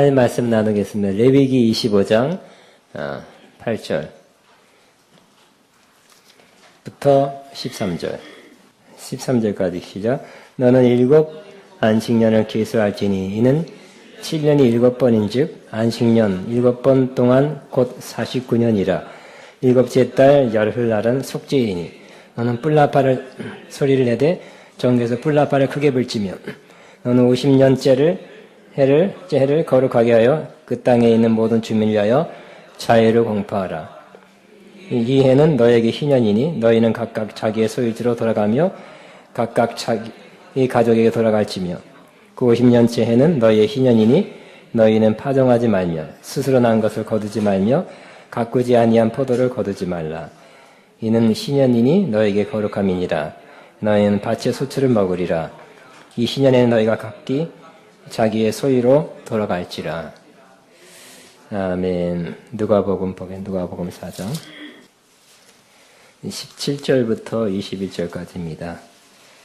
하나님 말씀 나누겠습니다. 레위기 25장 8절부터 13절. 13절까지 시작. 너는 7 안식년을 계수할지니 이는 7년이 7번인즉 안식년 7번 동안 곧 49년이라. 7째 달 열흘날은 속죄이니 너는 뿔나팔을 소리를 내되 정에서 뿔나팔을 크게 불지며 너는 50년째를 해를 거룩하게 하여 그 땅에 있는 모든 주민을 위하여 자유를 공포하라. 이 해는 너에게 희년이니 너희는 각각 자기의 소유지로 돌아가며 각각 자기 가족에게 돌아갈지며 그 50년째 해는 너희의 희년이니 너희는 파종하지 말며 스스로 난 것을 거두지 말며 가꾸지 아니한 포도를 거두지 말라. 이는 희년이니 너에게 거룩함이니라. 너희는 밭의 소출을 먹으리라. 이 희년에는 너희가 각기 자기의 소유로 돌아갈지라. 아멘. 누가복음 4장 17절부터 21절까지입니다.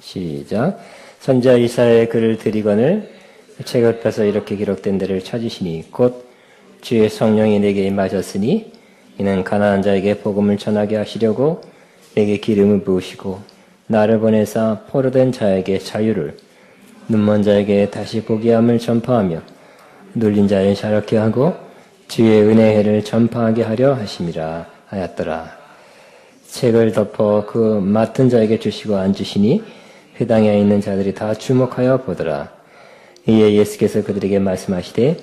시작. 선지자 이사야의 글을 드리거늘 책을 펴서 이렇게 기록된 데를 찾으시니 곧 주의 성령이 내게 임하셨으니 이는 가난한 자에게 복음을 전하게 하시려고 내게 기름을 부으시고 나를 보내사 포로된 자에게 자유를 눈먼 자에게 다시 보게 함을 전파하며 눌린 자를 자유케 하고 주의 은혜의 해를 전파하게 하려 하심이라 하였더라. 책을 덮어 그 맡은 자에게 주시고 앉으시니 회당에 있는 자들이 다 주목하여 보더라. 이에 예수께서 그들에게 말씀하시되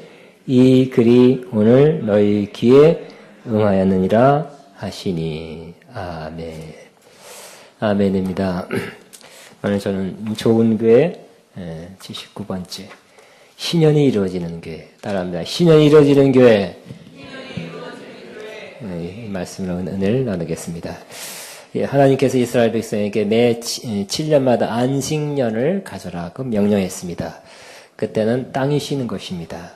이 글이 오늘 너희 귀에 응하였느니라 하시니. 아멘. 아멘입니다. 오늘 저는 좋은 교회 79번째 신년이 이루어지는 교회 따라합니다. 신년이 이루어지는 교회. 이 말씀으로 은혜를 나누겠습니다. 하나님께서 이스라엘 백성에게 매 7년마다 안식년을 가져라고 명령했습니다. 그때는 땅이 쉬는 것입니다.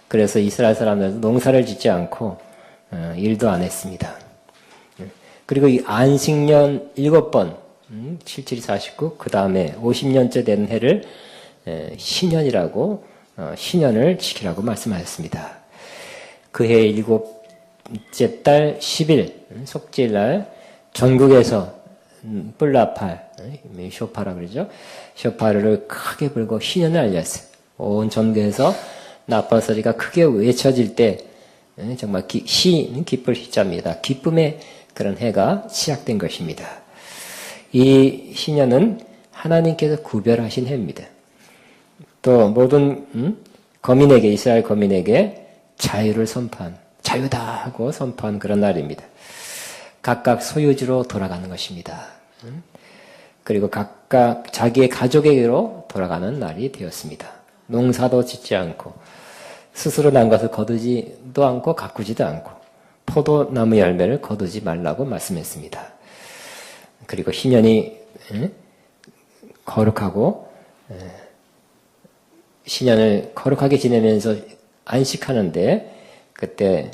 그래서 이스라엘 사람들은 농사를 짓지 않고 일도 안 했습니다. 그리고 이 안식년 7번 77, 49, 그 다음에 50년째 되는 해를 신년이라고 신년을 지키라고 말씀하셨습니다. 그 해 7째 달 10일 속죄일날 전국에서 뿔나팔, 쇼파라 그러죠. 쇼파를 크게 불고 신년을 알렸어요. 온 전국에서 나팔 소리가 크게 외쳐질 때 정말 시는 기쁠 시자입니다. 기쁨의 그런 해가 시작된 것입니다. 이 신년은 하나님께서 구별하신 해입니다. 또 모든 거민에게 이스라엘 거민에게 자유를 자유다 하고 선포한 그런 날입니다. 각각 소유지로 돌아가는 것입니다. 그리고 각각 자기의 가족에게로 돌아가는 날이 되었습니다. 농사도 짓지 않고 스스로 난 것을 거두지도 않고 가꾸지도 않고 포도나무 열매를 거두지 말라고 말씀했습니다. 그리고 신년이 거룩하고 신년을 거룩하게 지내면서 안식하는데 그때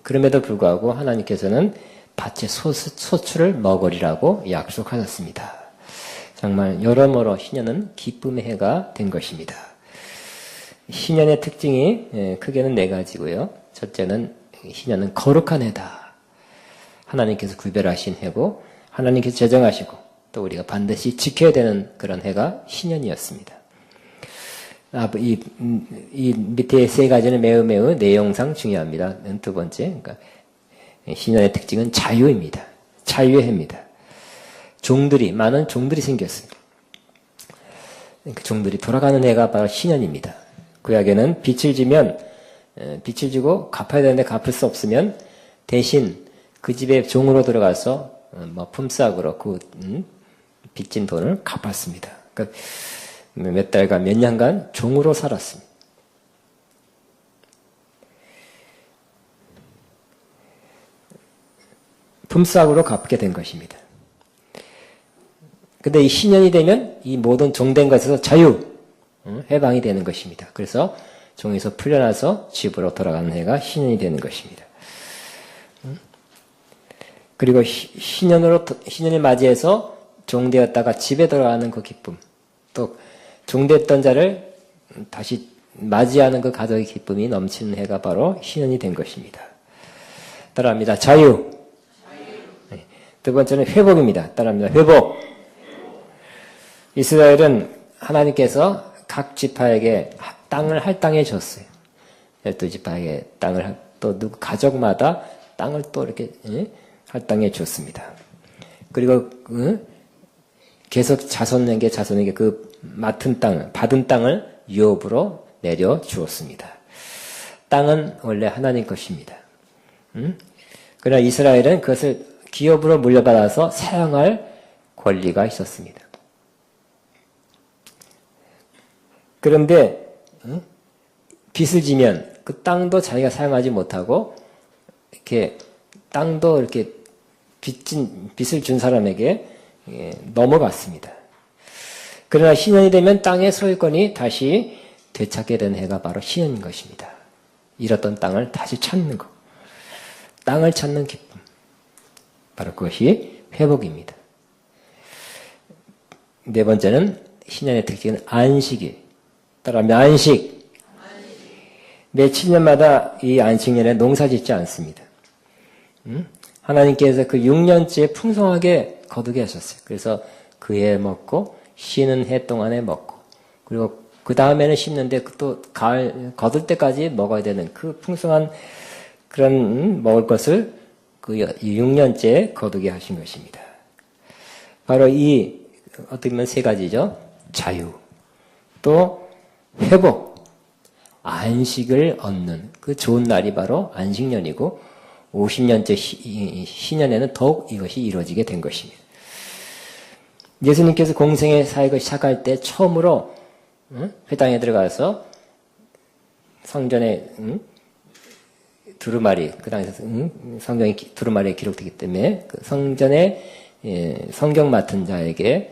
그럼에도 불구하고 하나님께서는 밭의 소출을 먹으리라고 약속하셨습니다. 정말 여러모로 신년은 기쁨의 해가 된 것입니다. 신년의 특징이 크게는 4가지고요. 첫째는 신년은 거룩한 해다. 하나님께서 구별하신 해고 하나님께서 제정하시고 또 우리가 반드시 지켜야 되는 그런 해가 신년이었습니다. 이 밑에 3가지는 매우 내용상 중요합니다. 두 번째, 그러니까 신년의 특징은 자유입니다. 자유의 해입니다. 많은 종들이 생겼습니다. 그 종들이 돌아가는 해가 바로 신년입니다. 구약에는 빚을 지고 갚아야 되는데 갚을 수 없으면 대신 그 집에 종으로 들어가서 품삯으로 그 빚진 돈을 갚았습니다. 그러니까 몇 달간 몇 년간 종으로 살았습니다. 품삯으로 갚게 된 것입니다. 근데 이 신년이 되면 이 모든 종된 것에서 해방이 되는 것입니다. 그래서 종에서 풀려나서 집으로 돌아가는 해가 신년이 되는 것입니다. 그리고 신년을 맞이해서 종되었다가 집에 돌아가는 그 기쁨, 또 종됐던 자를 다시 맞이하는 그 가족의 기쁨이 넘치는 해가 바로 신년이 된 것입니다. 따라합니다. 자유. 네. 두 번째는 회복입니다. 따라합니다. 회복. 이스라엘은 하나님께서 각 지파에게 땅을 할당해 줬어요. 12지파에게 땅을, 또 누구 가족마다 땅을 또 이렇게 할당해 줬습니다. 그리고 계속 자손에게 그 맡은 땅, 받은 땅을 유업으로 내려 주었습니다. 땅은 원래 하나님 것입니다. 그러나 이스라엘은 그것을 기업으로 물려받아서 사용할 권리가 있었습니다. 그런데 빚을 지면 그 땅도 자기가 사용하지 못하고 이렇게 땅도 이렇게 빚을 준 사람에게 넘어갔습니다. 그러나 신년이 되면 땅의 소유권이 다시 되찾게 된 해가 바로 신년인 것입니다. 잃었던 땅을 다시 찾는 것. 땅을 찾는 기쁨. 바로 그것이 회복입니다. 네 번째는 신년의 특징은 안식이에요. 따라하면 안식. 매 7년마다 이 안식년에 농사 짓지 않습니다. 하나님께서 그 6년째 풍성하게 거두게 하셨어요. 그래서 그 해에 먹고 쉬는 해 동안에 먹고 그리고 그 다음에는 심는데 또 가을 거둘 때까지 먹어야 되는 그 풍성한 그런 먹을 것을 그 6년째 거두게 하신 것입니다. 바로 이 어떻게 보면 세 가지죠. 자유, 또 회복, 안식을 얻는 그 좋은 날이 바로 안식년이고 50년째 신년에는 더욱 이것이 이루어지게 된 것입니다. 예수님께서 공생의 사역을 시작할 때 처음으로 회당에 들어가서 성전에 두루마리, 그 당시에 성경이 두루마리에 기록되기 때문에 그 성전에 성경 맡은 자에게서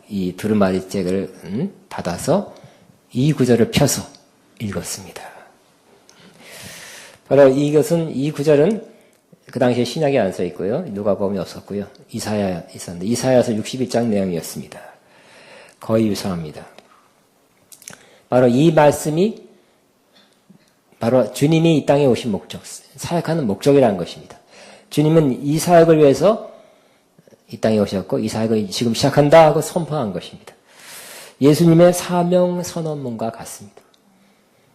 이 두루마리 책을 받아서 이 구절을 펴서 읽었습니다. 바로 이 구절은 그 당시에 신약에 안 써 있고요. 누가복음이 없었고요. 이사야 있었는데 이사야서 61장 내용이었습니다. 거의 유사합니다. 바로 이 말씀이 바로 주님이 이 땅에 오신 목적, 사역하는 목적이라는 것입니다. 주님은 이 사역을 위해서 이 땅에 오셨고 이 사역을 지금 시작한다 하고 선포한 것입니다. 예수님의 사명 선언문과 같습니다.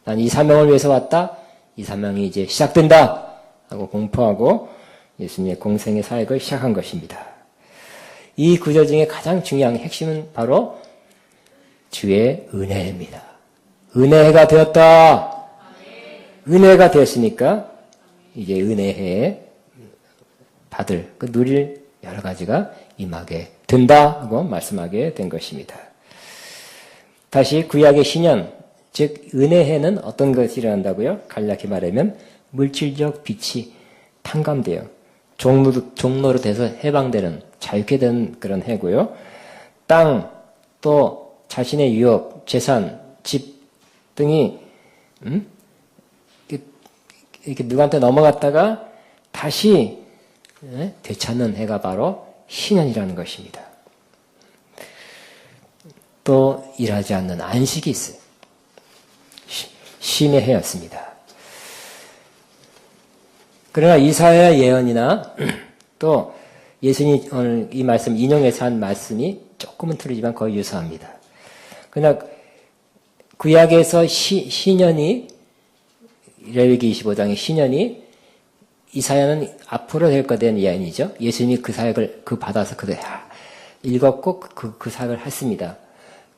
난 이 사명을 위해서 왔다. 이 사명이 이제 시작된다 하고 공포하고 예수님의 공생의 사역을 시작한 것입니다. 이 구절 중에 가장 중요한 핵심은 바로 주의 은혜입니다. 은혜가 되었다. 은혜가 되었으니까 이제 은혜에 받을 그 누릴 여러 가지가 임하게 된다 하고 말씀하게 된 것입니다. 다시 구약의 신년, 즉 은혜해는 어떤 것이 일어난다고요? 간략히 말하면 물질적 빛이 탕감되어 종로로 돼서 해방되는 자유케 되는 그런 해고요. 땅, 또 자신의 유업, 재산, 집 등이 이렇게 누구한테 넘어갔다가 다시 되찾는 해가 바로 신년이라는 것입니다. 또 일하지 않는 안식이 있어요. 쉼의 해였습니다. 그러나 이사야 예언이나 또 예수님이 오늘 이 말씀 인용해서 한 말씀이 조금은 틀리지만 거의 유사합니다. 그러나 구약에서 신년이 레위기 25장의 신년이 이사야는 앞으로 될 것에 대한 예언이죠. 예수님이 그 사역을 받아서 그대로 읽었고 그 사역을 했습니다.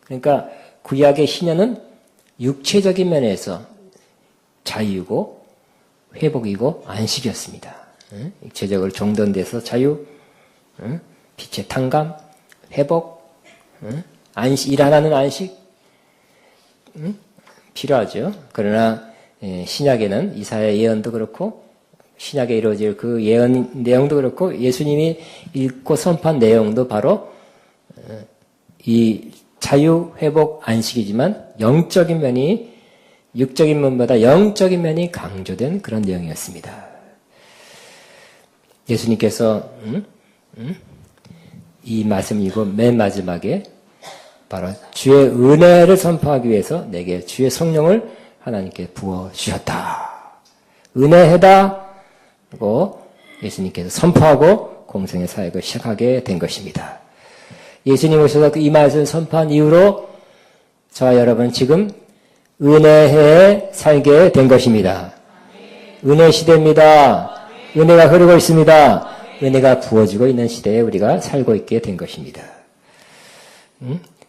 그러니까 구약의 신년은 육체적인 면에서 자유고 회복이고 안식이었습니다. 육체적으로 정돈돼서 자유, 빛의 탕감, 회복, 안식, 일하는 안식 필요하죠. 그러나 신약에는 이사야 예언도 그렇고 신약에 이루어질 그 예언 내용도 그렇고 예수님이 읽고 선포한 내용도 바로 이 자유, 회복, 안식이지만 영적인 면이 육적인 면보다 영적인 면이 강조된 그런 내용이었습니다. 예수님께서 이 말씀 이고 맨 마지막에 바로 주의 은혜를 선포하기 위해서 내게 주의 성령을 하나님께 부어주셨다. 은혜해다 고 예수님께서 선포하고 공생의 사역을 시작하게 된 것입니다. 예수님 오셔서 이 말씀을 선포한 이후로 저와 여러분은 지금 은혜에 살게 된 것입니다. 은혜 시대입니다. 은혜가 흐르고 있습니다. 은혜가 부어지고 있는 시대에 우리가 살고 있게 된 것입니다.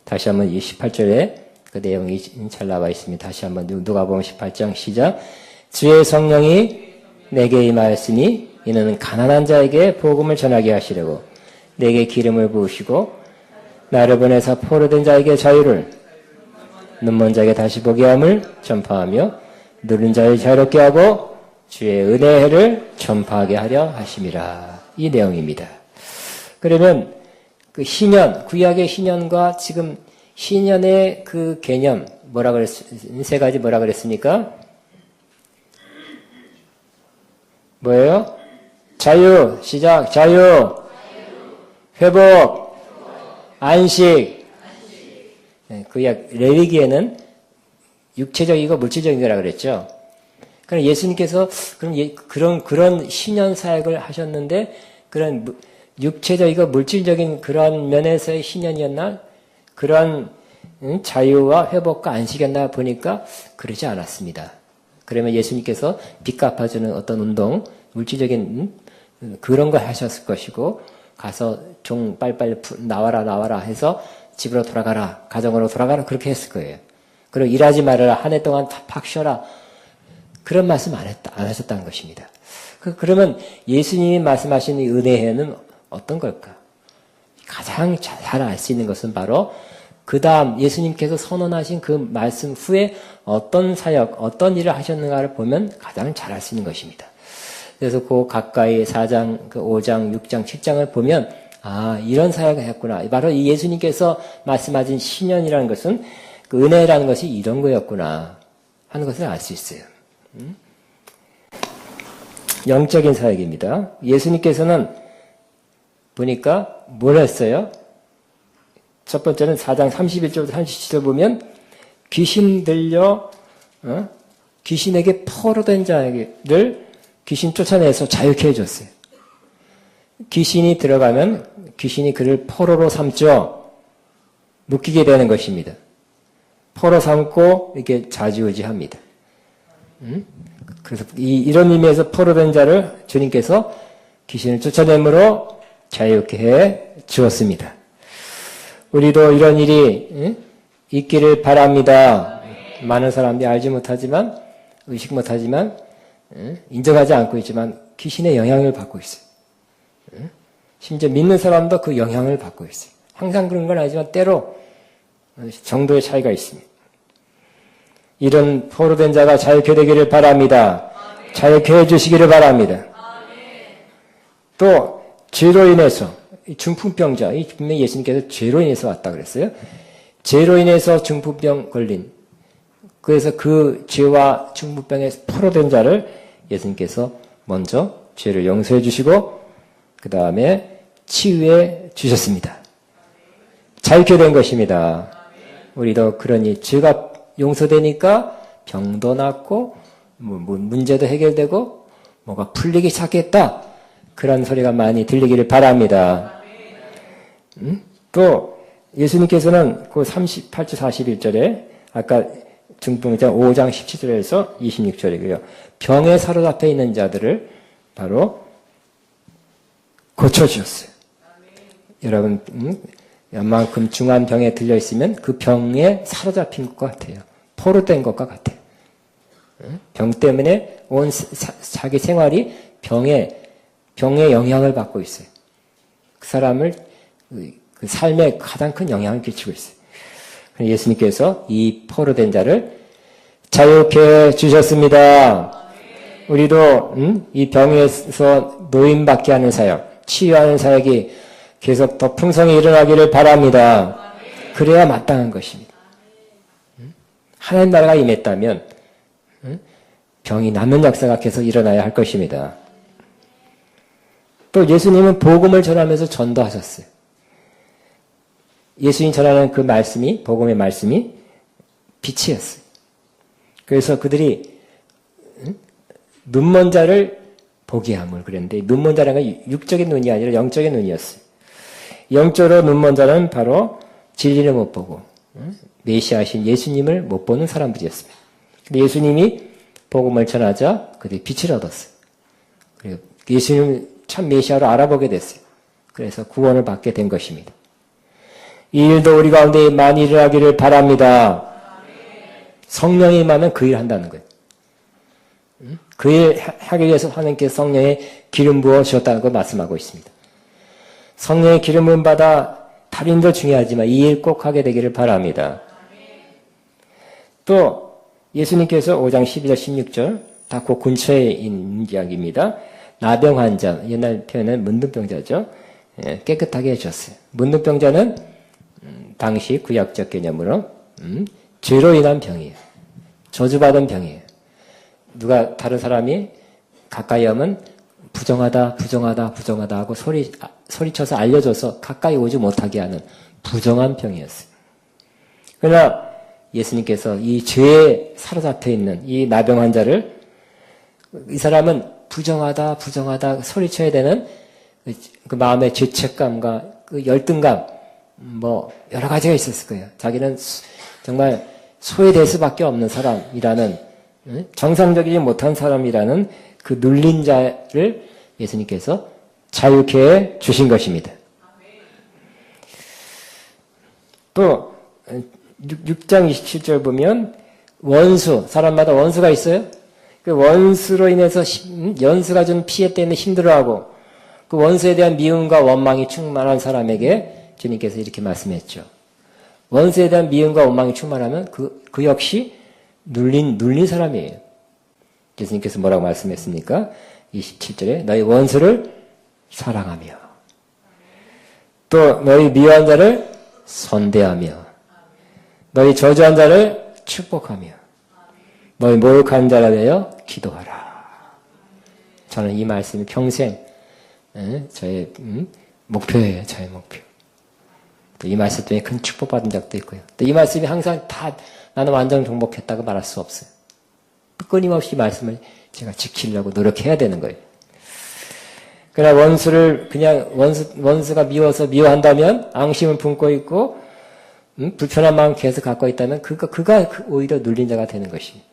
다시 한번 28절에 그 내용이 잘 나와 있습니다. 다시 한번 누가복음 18장 시작. 주의 성령이 내게 임하였으니 이는 가난한 자에게 복음을 전하게 하시려고 내게 기름을 부으시고 나를 보내사 포로된 자에게 자유를 눈먼 자에게 다시 보게 함을 전파하며 누른 자를 자유롭게 하고 주의 은혜를 전파하게 하려 하심이라. 이 내용입니다. 그러면 그 신년, 구약의 신년과 지금 신년의 그 개념 세 가지 뭐라 그랬습니까? 뭐예요? 자유, 시작, 자유, 회복, 안식. 구약 레위기에는 육체적이고 물질적인 거라 그랬죠. 그럼 예수님께서 그런 신년 사역을 하셨는데 그런 육체적이고 물질적인 그런 면에서의 신년이었나? 그런 자유와 회복과 안식이었나 보니까 그러지 않았습니다. 그러면 예수님께서 빚 갚아주는 어떤 운동, 물질적인 그런 걸 하셨을 것이고 가서 종 빨리빨리 나와라 해서 집으로 돌아가라, 가정으로 돌아가라 그렇게 했을 거예요. 그리고 일하지 말아라, 한 해 동안 팍 쉬어라. 그런 말씀 안 하셨다는 것입니다. 그러면 예수님이 말씀하신 이 은혜는 어떤 걸까? 가장 잘 알 수 있는 것은 바로 그 다음 예수님께서 선언하신 그 말씀 후에 어떤 사역, 어떤 일을 하셨는가를 보면 가장 잘 알 수 있는 것입니다. 그래서 그 가까이 4장, 5장, 6장, 7장을 보면 이런 사역을 했구나. 바로 이 예수님께서 말씀하신 신년이라는 것은 그 은혜라는 것이 이런 거였구나 하는 것을 알 수 있어요. 영적인 사역입니다. 예수님께서는 보니까 뭘 했어요? 첫 번째는 4장 31절부터 37절 보면 귀신 들려 귀신에게 포로된 자를 귀신 쫓아내서 자유케 해줬어요. 귀신이 들어가면 귀신이 그를 포로로 삼죠. 묶이게 되는 것입니다. 포로 삼고 이렇게 좌지우지합니다. 그래서 이런 의미에서 포로된 자를 주님께서 귀신을 쫓아내므로 자유케 해 주었습니다. 우리도 이런 일이 있기를 바랍니다. 많은 사람들이 알지 못하지만 의식 못하지만 인정하지 않고 있지만 귀신의 영향을 받고 있어요. 심지어 믿는 사람도 그 영향을 받고 있어요. 항상 그런 건 아니지만 때로 정도의 차이가 있습니다. 이런 포로된 자가 자유케 되기를 바랍니다. 자유케 해주시기를 바랍니다. 또 죄로 인해서 중풍병자, 이 분명히 예수님께서 죄로 인해서 왔다 그랬어요. 죄로 인해서 중풍병 걸린, 그래서 그 죄와 중풍병에 포로된 자를 예수님께서 먼저 죄를 용서해 주시고 그 다음에 치유해 주셨습니다. 자유케 된 것입니다. 우리도 그러니 죄가 용서되니까 병도 낫고 문제도 해결되고 뭐가 풀리기 시작했다. 그런 소리가 많이 들리기를 바랍니다. 또 예수님께서는 그 38절 41절에 아까 중풍자 5장 17절에서 26절이고요. 병에 사로잡혀 있는 자들을 바로 고쳐주셨어요. 여러분 웬만큼 중한 병에 들려있으면 그 병에 사로잡힌 것 같아요. 포로된 것과 같아요. 병 때문에 온 자기 생활이 병의 영향을 받고 있어요. 그 사람을 그 삶에 가장 큰 영향을 끼치고 있어요. 예수님께서 이 포로된 자를 자유케 주셨습니다. 우리도 이 병에서 노임받게 하는 사역, 치유하는 사역이 계속 더 풍성히 일어나기를 바랍니다. 그래야 마땅한 것입니다. 하나님 나라가 임했다면 병이 낫는 역사가 계속 일어나야 할 것입니다. 또 예수님은 복음을 전하면서 전도하셨어요. 예수님 전하는 그 말씀이, 복음의 말씀이 빛이었어요. 그래서 그들이 눈먼 자를 보게 함을 그랬는데, 눈먼 자라는 건 육적인 눈이 아니라 영적인 눈이었어요. 영적으로 눈먼 자는 바로 진리를 못 보고 메시아신 예수님을 못 보는 사람들이었습니다. 근데 예수님이 복음을 전하자 그들이 빛을 얻었어요. 그리고 예수님을 참 메시아로 알아보게 됐어요. 그래서 구원을 받게 된 것입니다. 이 일도 우리 가운데 많이 일어나기를 바랍니다. 성령이 임하면 그 일 한다는 거예요. 그 일 하기 위해서 하나님께서 성령의 기름 부어 주셨다고 말씀하고 있습니다. 성령의 기름을 받아 다른 일도 중요하지만 이 일 꼭 하게 되기를 바랍니다. 또 예수님께서 5장 12절 16절 다 그 근처에 있는 이야기입니다. 나병 환자, 옛날 표현은 문둥병자죠. 깨끗하게 해주셨어요. 문둥병자는 당시 구약적 개념으로 죄로 인한 병이에요. 저주받은 병이에요. 누가 다른 사람이 가까이 하면 부정하다 하고 소리쳐서 알려줘서 가까이 오지 못하게 하는 부정한 병이었어요. 그러나 예수님께서 이 죄에 사로잡혀 있는 이 나병 환자를, 이 사람은 부정하다 소리쳐야 되는 그 마음의 죄책감과 그 열등감, 뭐 여러 가지가 있었을 거예요. 자기는 정말 소외될 수밖에 없는 사람이라는, 정상적이지 못한 사람이라는 그 눌린 자를 예수님께서 자유케 해 주신 것입니다. 또 6장 27절 보면 원수, 사람마다 원수가 있어요. 그 원수로 인해서 연수가 준 피해 때문에 힘들어하고 그 원수에 대한 미움과 원망이 충만한 사람에게 주님께서 이렇게 말씀했죠. 원수에 대한 미움과 원망이 충만하면 그 역시 눌린 사람이에요. 예수님께서 뭐라고 말씀했습니까? 27절에 너희 원수를 사랑하며 또 너희 미워한 자를 선대하며 너희 저주한 자를 축복하며 너희 모욕한 자를 위하여 기도하라. 저는 이 말씀이 평생 저의 목표예요. 저의 목표. 또 이 말씀 때문에 큰 축복받은 적도 있고요. 또 이 말씀이 항상 다 나는 완전 정복했다고 말할 수 없어요. 끊임없이 말씀을 제가 지키려고 노력해야 되는 거예요. 그러나 원수를 그냥 원수가 미워한다면 앙심을 품고 있고 불편한 마음 계속 갖고 있다면 그가 오히려 눌린 자가 되는 것입니다.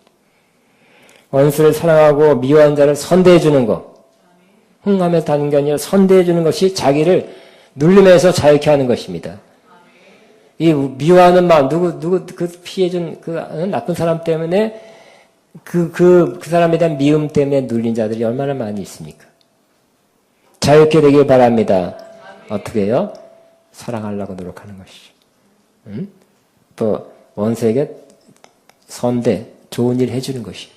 원수를 사랑하고 미워한 자를 선대해 주는 것, 흥하면서 다는 게 아니라 선대해 주는 것이 자기를 눌림에서 자유케 하는 것입니다. 이 미워하는 마음, 그 피해준 그 나쁜 사람 때문에 그 사람에 대한 미움 때문에 눌린 자들이 얼마나 많이 있습니까? 자유케 되길 바랍니다. 어떻게 해요? 사랑하려고 노력하는 것이죠. 또 원수에게 선대, 좋은 일 해주는 것이.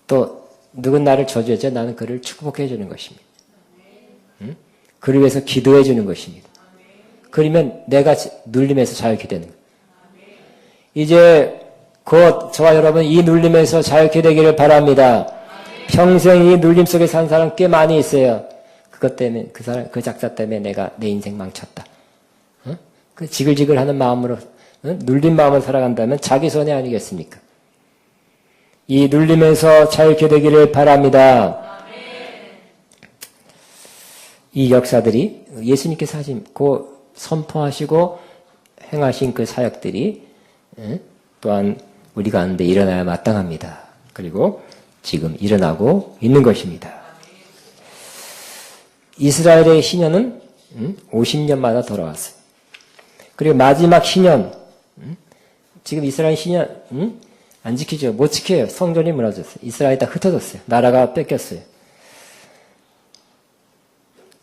또 누군 나를 저주했죠. 나는 그를 축복해 주는 것입니다. 그를 위해서 기도해 주는 것입니다. 그러면 내가 눌림에서 자유케 되는 거예요. 이제 곧 저와 여러분 이 눌림에서 자유케 되기를 바랍니다. 평생 이 눌림 속에 산 사람 꽤 많이 있어요. 그것 때문에 그 작사 때문에 내가 내 인생 망쳤다. 그 지글지글하는 마음으로 눌린 마음을 살아간다면 자기 손해 아니겠습니까? 이 눌림에서 자유케 되기를 바랍니다. 이 역사들이 예수님께서 하신 그 선포하시고 행하신 그 사역들이 또한 우리 가운데 일어나야 마땅합니다. 그리고 지금 일어나고 있는 것입니다. 이스라엘의 희년은 50년마다 돌아왔어요. 그리고 마지막 희년, 지금 이스라엘 희년 안 지키죠. 못 지켜요. 성전이 무너졌어요. 이스라엘이 다 흩어졌어요. 나라가 뺏겼어요.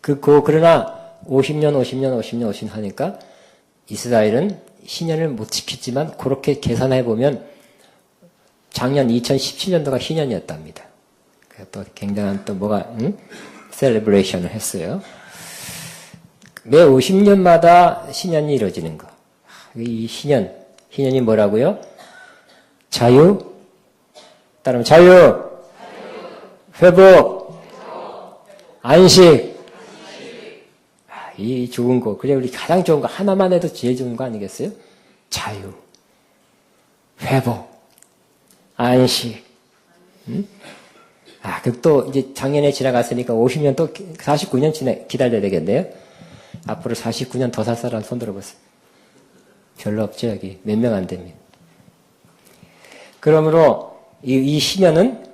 그러나 50년 하니까 이스라엘은 희년을 못 지켰지만 그렇게 계산해보면 작년 2017년도가 희년이었답니다. 또 굉장한 또 뭐가 셀레브레이션을 했어요. 매 50년마다 희년이 이루어지는 거. 이 희년이 뭐라고요? 자유, 따르면 자유, 회복, 안식. 이 좋은 거, 그래, 우리 가장 좋은 거, 하나만 해도 제일 좋은 거 아니겠어요? 자유, 회복, 안식. 또 이제 작년에 지나갔으니까 50년 또 49년 기다려야 되겠네요. 앞으로 49년 더 살 사람 손 들어보세요. 별로 없죠, 여기. 몇 명 안 됩니다. 그러므로 이 신년은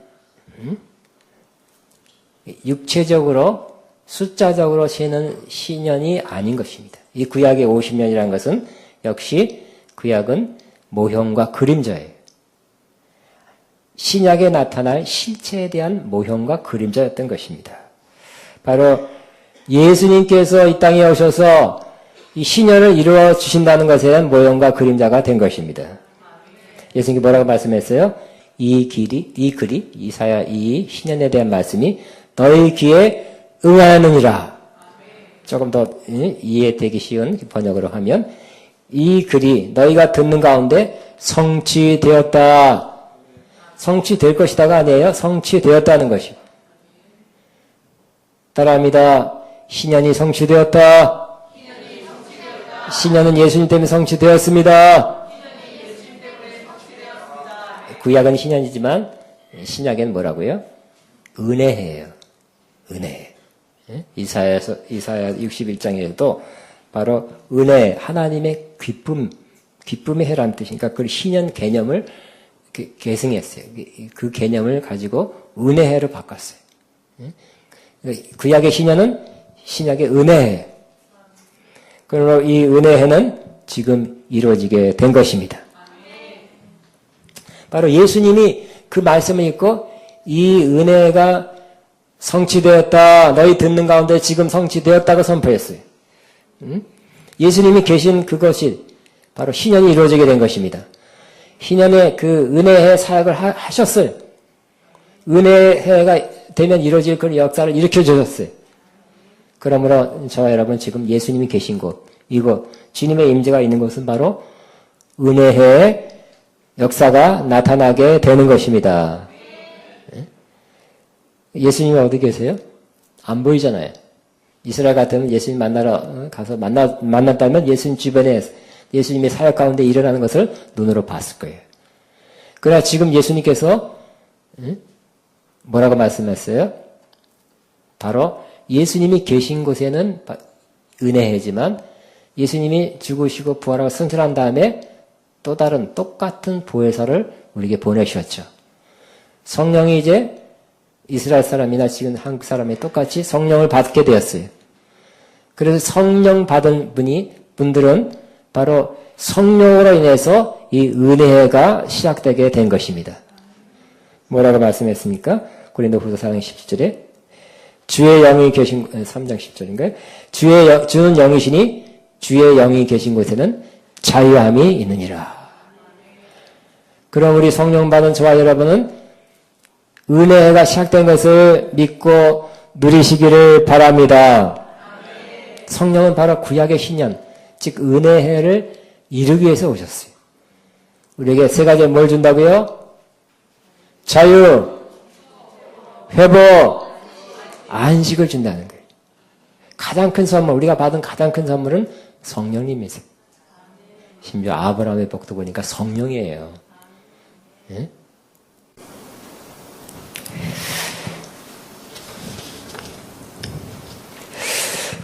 육체적으로 숫자적으로 세는 신년이 아닌 것입니다. 이 구약의 50년이라는 것은 역시 구약은 모형과 그림자예요. 신약에 나타날 실체에 대한 모형과 그림자였던 것입니다. 바로 예수님께서 이 땅에 오셔서 이 신년을 이루어 주신다는 것에 대한 모형과 그림자가 된 것입니다. 예수님이 뭐라고 말씀했어요? 이 글이 이사야 이 신년에 대한 말씀이 너희 귀에 응하느니라. 조금 더 이해되기 쉬운 번역으로 하면 이 글이 너희가 듣는 가운데 성취되었다. 성취될 것이다가 아니에요. 성취되었다는 것이고. 따라합니다. 신년이 성취되었다. 신년은 예수님 때문에 성취되었습니다. 구약은 신년이지만 신약엔 뭐라고요? 은혜예요. 은혜. 이사야 61장에도 바로 은혜, 하나님의 기쁨의 해라는 뜻이니까 그 신년 개념을 계승했어요. 그 개념을 가지고 은혜해로 바꿨어요. 구약의 신년은 신약의 은혜해. 그러므로 이 은혜해는 지금 이루어지게 된 것입니다. 바로 예수님이 그 말씀을 읽고 이 은혜가 성취되었다. 너희 듣는 가운데 지금 성취되었다고 선포했어요. 예수님이 계신 그것이 바로 신년이 이루어지게 된 것입니다. 신년에 그 은혜의 사역을 하셨어요. 은혜가 되면 이루어질 그런 역사를 일으켜 주셨어요. 그러므로 저와 여러분 지금 예수님이 계신 곳, 이곳, 주님의 임재가 있는 곳은 바로 은혜의 역사가 나타나게 되는 것입니다. 예수님이 어디 계세요? 안 보이잖아요. 이스라엘 같으면 예수님 만나러 가서 만났다면 예수님 주변에 예수님의 사역 가운데 일어나는 것을 눈으로 봤을 거예요. 그러나 지금 예수님께서 뭐라고 말씀했어요? 바로 예수님이 계신 곳에는 은혜이지만 예수님이 죽으시고 부활하고 승천한 다음에 또 다른 똑같은 보혜사를 우리에게 보내주셨죠. 성령이 이제 이스라엘 사람이나 지금 한국 사람이 똑같이 성령을 받게 되었어요. 그래서 성령 받은 분들은 바로 성령으로 인해서 이 은혜가 시작되게 된 것입니다. 뭐라고 말씀했습니까? 고린도후서 4장 17절에 주의 영이 계신 3장 10절인가요? 주는 영이시니 주의 영이 계신 곳에는 자유함이 있느니라. 그럼 우리 성령 받은 저와 여러분은 은혜가 시작된 것을 믿고 누리시기를 바랍니다. 성령은 바로 구약의 신년, 즉 은혜를 이루기 위해서 오셨어요. 우리에게 세 가지 뭘 준다고요? 자유, 회복, 안식을 준다는 거예요. 가장 큰 선물, 우리가 받은 가장 큰 선물은 성령님이세요. 심지어 아브라함의 복도 보니까 성령이에요. 예?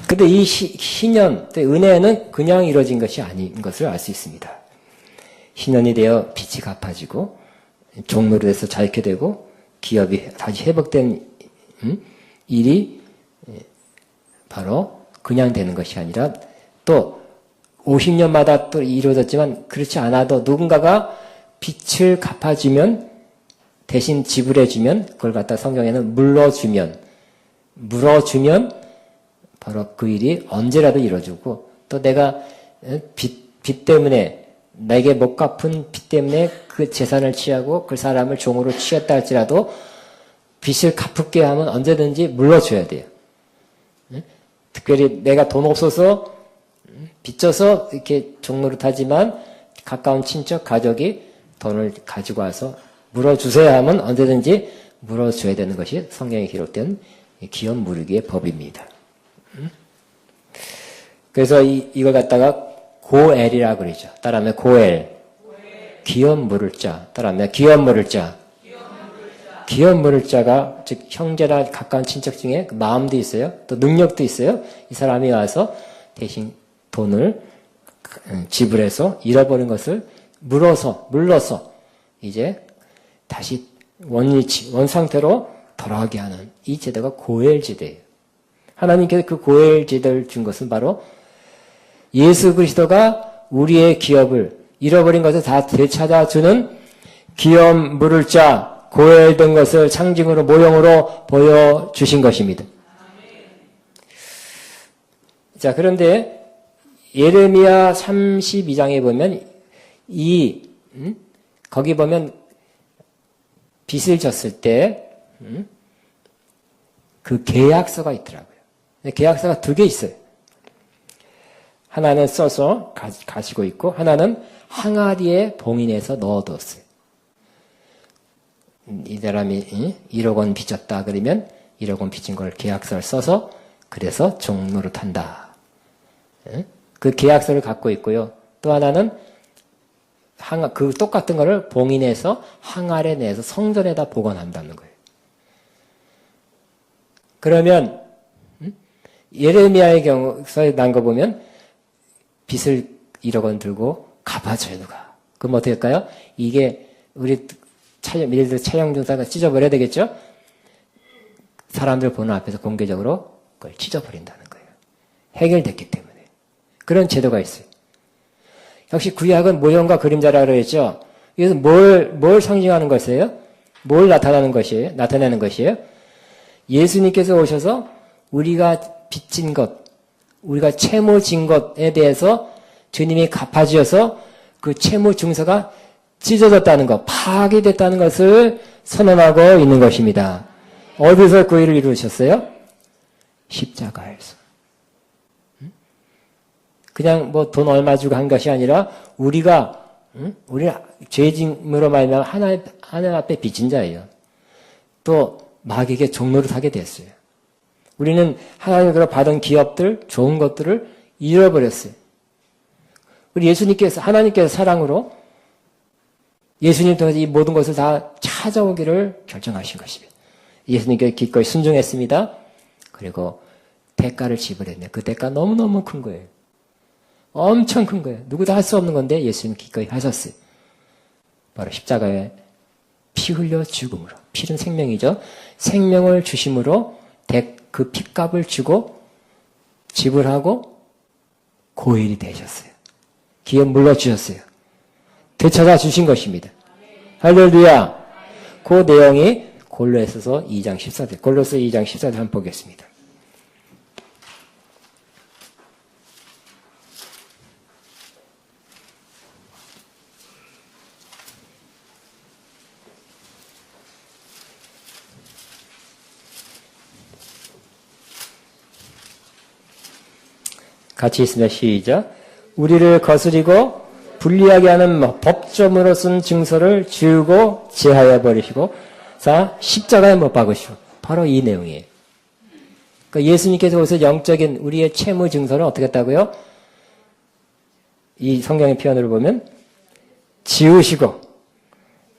근데 이 신년, 은혜는 그냥 이루어진 것이 아닌 것을 알 수 있습니다. 신년이 되어 빚이 갚아지고 종로로 돼서 자유케 되고 기업이 다시 회복된 일이 바로 그냥 되는 것이 아니라 또 50년마다 또 이루어졌지만 그렇지 않아도 누군가가 빚을 갚아주면 대신 지불해주면 그걸 갖다 성경에는 물어주면 바로 그 일이 언제라도 이루어지고 또 내가 빚 때문에 내게 못 갚은 빚 때문에 그 재산을 취하고 그 사람을 종으로 취했다 할지라도 빚을 갚게 하면 언제든지 물러줘야 돼요. 특별히 내가 돈 없어서 빚져서 이렇게 종노릇하지만 가까운 친척, 가족이 돈을 가지고 와서 물어주세요 하면 언제든지 물어줘야 되는 것이 성경에 기록된 기업 무르기의 법입니다. 그래서 이걸 갖다가 고엘이라고 그러죠. 따라하면 고엘. 기업 물을 자. 따라하면 기업 물을 자. 기업 물을 자가 즉 형제나 가까운 친척 중에 그 마음도 있어요. 또 능력도 있어요. 이 사람이 와서 대신 돈을 지불해서 잃어버린 것을 물러서 이제 다시 원 상태로 돌아가게 하는 이 제도가 고엘 제도예요. 하나님께서 그 고엘 제도를 준 것은 바로 예수 그리스도가 우리의 기업을 잃어버린 것을 다 되찾아주는 기업 물을 자 고엘된 것을 상징으로 모형으로 보여주신 것입니다. 자, 그런데 예레미야 32장에 보면 거기 보면 빚을 졌을 때 그 계약서가 있더라고요. 계약서가 두 개 있어요. 하나는 써서 가지고 있고 하나는 항아리에 봉인해서 넣어뒀어요. 이 사람이 1억 원 빚졌다 그러면 1억 원 빚진 걸 계약서를 써서 그래서 종노릇한다. 그 계약서를 갖고 있고요. 또 하나는 그 똑같은 거를 봉인해서 항아리에 내서 성전에다 보관한다는 거예요. 그러면 예레미야의 경우에 난 거 보면 빚을 1억 원 들고 갚아줘요 누가. 그럼 어떻게 할까요? 이게 우리 예를 들어 차영 중사가 찢어버려야 되겠죠? 사람들 보는 앞에서 공개적으로 그걸 찢어버린다는 거예요. 해결됐기 때문에. 그런 제도가 있어요. 역시 구약은 모형과 그림자라고 그랬죠? 이것은 뭘 상징하는 것이에요? 뭘 나타내는 것이에요? 예수님께서 오셔서 우리가 빚진 것, 우리가 채무 진 것에 대해서 주님이 갚아주셔서 그 채무 증서가 찢어졌다는 것, 파괴됐다는 것을 선언하고 있는 것입니다. 어디서 그 일을 이루셨어요? 십자가에서. 그냥 뭐 돈 얼마 주고 한 것이 아니라 우리 죄짐으로 말하면 하나님 앞에 빚진 자예요. 또 마귀에게 종노릇 하게 됐어요. 우리는 하나님으로 받은 기업들, 좋은 것들을 잃어버렸어요. 우리 하나님께서 사랑으로 예수님 통해서 이 모든 것을 다 찾아오기를 결정하신 것입니다. 예수님께 기꺼이 순종했습니다. 그리고 대가를 지불했네요. 그 대가 너무너무 큰 거예요. 엄청 큰 거예요. 누구도 할 수 없는 건데 예수님 기꺼이 하셨어요. 바로 십자가에 피 흘려 죽음으로. 피는 생명이죠. 생명을 주심으로 그 핏값을 주고 지불하고 고일이 되셨어요. 기업 물러주셨어요. 되찾아 주신 것입니다. 할렐루야. 그 내용이 골로새서 2장 14절. 골로새 2장 14절 한번 보겠습니다. 같이 있습니다. 시작. 우리를 거스리고 불리하게 하는 법조문으로 쓴 증서를 지우고 제하여 버리시고 십자가에 못 박으시고 바로 이 내용이에요. 그러니까 예수님께서 오셔서 영적인 우리의 채무 증서를 어떻게 했다고요? 이 성경의 표현을 보면 지우시고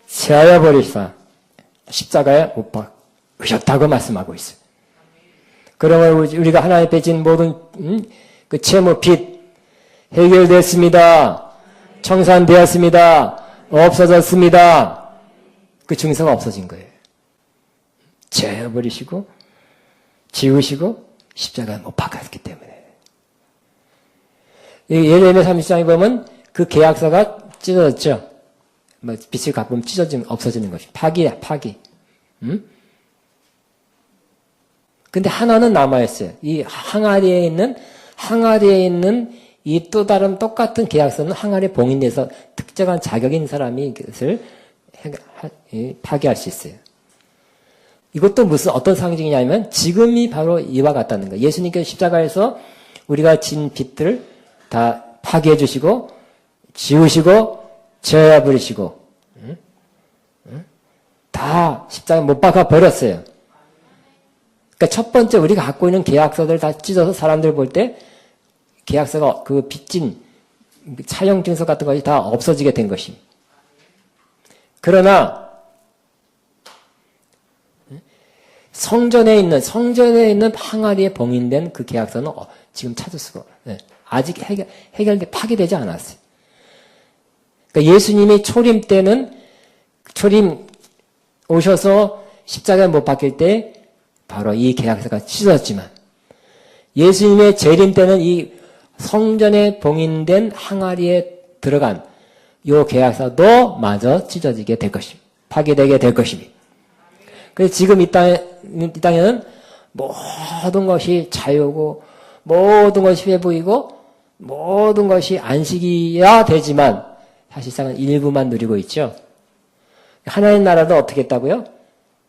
제하여 버리시사 십자가에 못 박으셨다고 말씀하고 있어요. 그러면 우리가 하나님 앞에 진 모든 그 채무 빚 해결됐습니다. 청산되었습니다. 없어졌습니다. 그 증서가 없어진 거예요. 제어버리시고 지우시고 십자가에 못 박았기 때문에. 예레미야 30장에 보면 그 계약서가 찢어졌죠. 빚을 갚으면 없어지는 것이 파기야, 파기. 근데 하나는 남아있어요. 이 항아리에 있는 이 또 다른 똑같은 계약서는 항아리에 봉인돼서 특정한 자격 있는 사람이 이것을 파기할 수 있어요. 이것도 어떤 상징이냐면 지금이 바로 이와 같다는 거예요. 예수님께서 십자가에서 우리가 진 빚들을 다 파기해 주시고 지우시고 제어 버리시고 다 십자가에 못 박아 버렸어요. 그러니까 첫 번째 우리가 갖고 있는 계약서들 다 찢어서 사람들 볼 때 계약서가 그 빚진 사용 증서 같은 것이 다 없어지게 된 것입니다. 그러나 성전에 있는 항아리에 봉인된 그 계약서는 지금 찾을 수가 아직 파기되지 않았어요. 그러니까 예수님이 초림 오셔서 십자가에 못 박힐 때 바로 이 계약서가 찢어졌지만 예수님의 재림 때는 이 성전에 봉인된 항아리에 들어간 이 계약서도 마저 찢어지게 될 것입니다. 파기되게 될 것입니다. 그래서 지금 이 땅에는 모든 것이 자유고 모든 것이 회복이고 모든 것이 안식이야 되지만 사실상은 일부만 누리고 있죠. 하나님 나라도 어떻게 했다고요?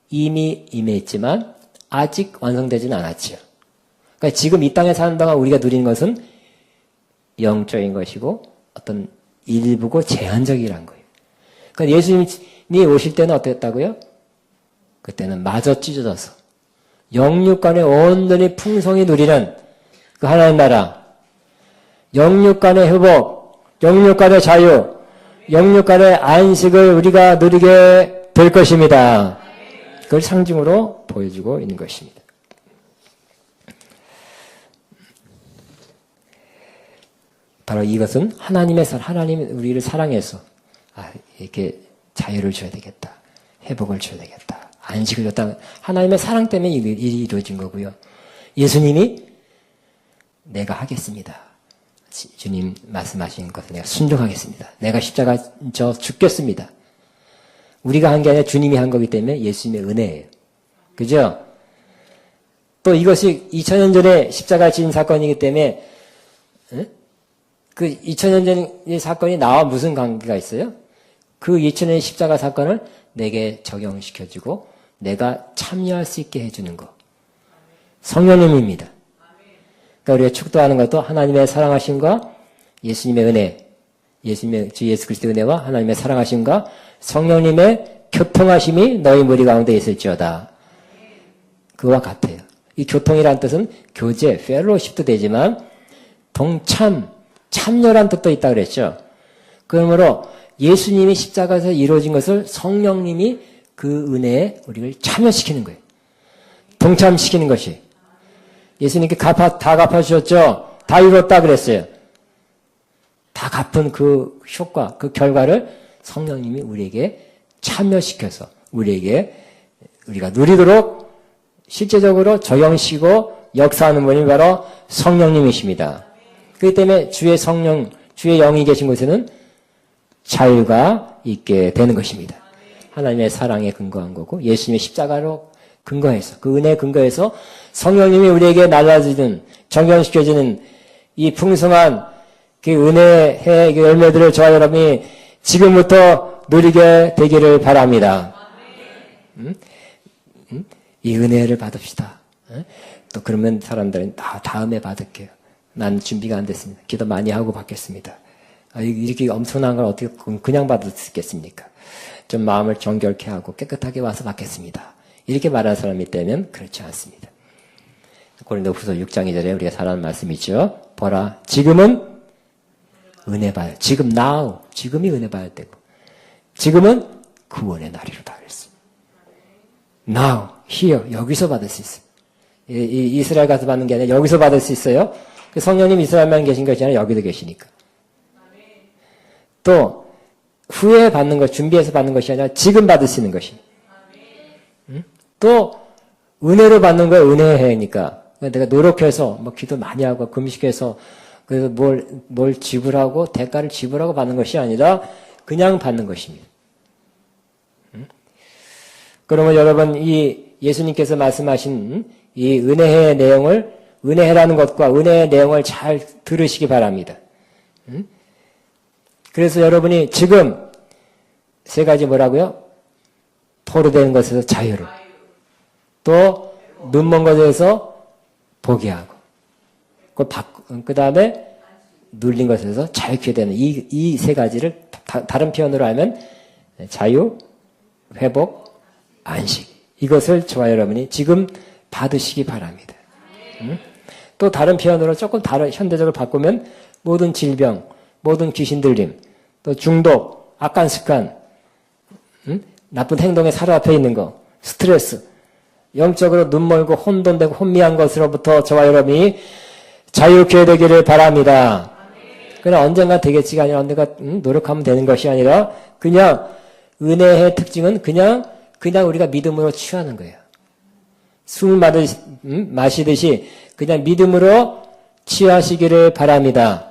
이미 임했지만 아직 완성되지는 않았죠. 그러니까 지금 이 땅에 사는 동안 우리가 누리는 것은 영적인 것이고 어떤 일부고 제한적이란 거예요. 그러니까 예수님이 오실 때는 어땠다고요? 그때는 마저 찢어져서 영육간의 온전히 풍성히 누리는 그 하나님 나라, 영육간의 회복, 영육간의 자유, 영육간의 안식을 우리가 누리게 될 것입니다. 그걸 상징으로 보여주고 있는 것입니다. 바로 이것은 하나님이 우리를 사랑해서 이렇게 자유를 줘야 되겠다. 회복을 줘야 되겠다. 안식을 줬다. 하나님의 사랑 때문에 일이 이루어진 거고요. 예수님이 내가 하겠습니다. 주님 말씀하신 것을 내가 순종하겠습니다. 내가 십자가 죽겠습니다. 우리가 한 게 아니라 주님이 한 거기 때문에 예수님의 은혜예요. 그죠? 또 이것이 2000년 전에 십자가 지은 사건이기 때문에 그 2000년 전의 사건이 나와 무슨 관계가 있어요? 그 2000년의 십자가 사건을 내게 적용시켜주고 내가 참여할 수 있게 해주는 거. 성령님입니다. 그러니까 우리가 축도하는 것도 하나님의 사랑하심과 예수님의 은혜, 주 예수 그리스도의 은혜와 하나님의 사랑하심과 성령님의 교통하심이 너희 무리 가운데 있을지어다. 그와 같아요. 이 교통이라는 뜻은 교제, 펠로십도 되지만 참여란 뜻도 있다 그랬죠. 그러므로 예수님이 십자가에서 이루어진 것을 성령님이 그 은혜에 우리를 참여시키는 거예요. 동참시키는 것이. 예수님께 다 갚아주셨죠? 다 이뤘다 그랬어요. 다 갚은 그 효과, 그 결과를 성령님이 우리에게 참여시켜서 우리가 누리도록 실제적으로 적용시키고 역사하는 분이 바로 성령님이십니다. 그렇기 때문에 주의 영이 계신 곳에는 자유가 있게 되는 것입니다. 하나님의 사랑에 근거한 거고 예수님의 십자가로 근거해서 그 은혜에 근거해서 성령님이 우리에게 날라주는 적용시켜주는 이 풍성한 그 은혜의 열매들을 저와 여러분이 지금부터 누리게 되기를 바랍니다. 이 은혜를 받읍시다. 또 그러면 사람들은 다음에 받을게요. 난 준비가 안 됐습니다. 기도 많이 하고 받겠습니다. 이렇게 엄청난 걸 어떻게 그냥 받을 수 있겠습니까? 좀 마음을 정결케 하고 깨끗하게 와서 받겠습니다. 이렇게 말하는 사람이 있다면 그렇지 않습니다. 고린도후서 6장 2절에 우리가 잘 아는 말씀이죠. 보라, 지금은 은혜 받을, 지금이 은혜 받을 때고, 지금은 구원의 날이로다 그랬어요. Now, here, 여기서 받을 수 있어요. 이스라엘 가서 받는 게 아니라 여기서 받을 수 있어요. 성령님 이스라엘만 계신 것이 아니라 여기도 계시니까. 또 후에 받는 것, 준비해서 받는 것이 아니라 지금 받을 수 있는 것이. 또 은혜로 받는 거야. 은혜니까. 내가 노력해서 기도 많이 하고 금식해서 그래서 뭘 지불하고 대가를 지불하고 받는 것이 아니라 그냥 받는 것입니다. 그러면 여러분 이 예수님께서 말씀하신 이 은혜의 내용을 은혜라는 것과 은혜의 내용을 잘 들으시기 바랍니다. 그래서 여러분이 지금 세 가지 뭐라고요? 포로되는 것에서 자유를, 또 눈먼 것에서 보게 하고, 그 다음에 눌린 것에서 자유케 되는 이 세 가지를 다른 표현으로 하면 자유, 회복, 안식. 이것을 저와 여러분이 지금 받으시기 바랍니다. 또 또 다른 표현으로 조금 다른 현대적으로 바꾸면 모든 질병, 모든 귀신 들림, 또 중독, 악한 습관, 나쁜 행동에 사로잡혀 있는 거, 스트레스, 영적으로 눈멀고 혼돈되고 혼미한 것으로부터 저와 여러분이 자유케 되기를 바랍니다. 그러나 언젠가 되겠지가 아니라 언젠가 노력하면 되는 것이 아니라 그냥 은혜의 특징은 그냥 우리가 믿음으로 취하는 거예요. 숨을 마시듯이 그냥 믿음으로 취하시기를 바랍니다.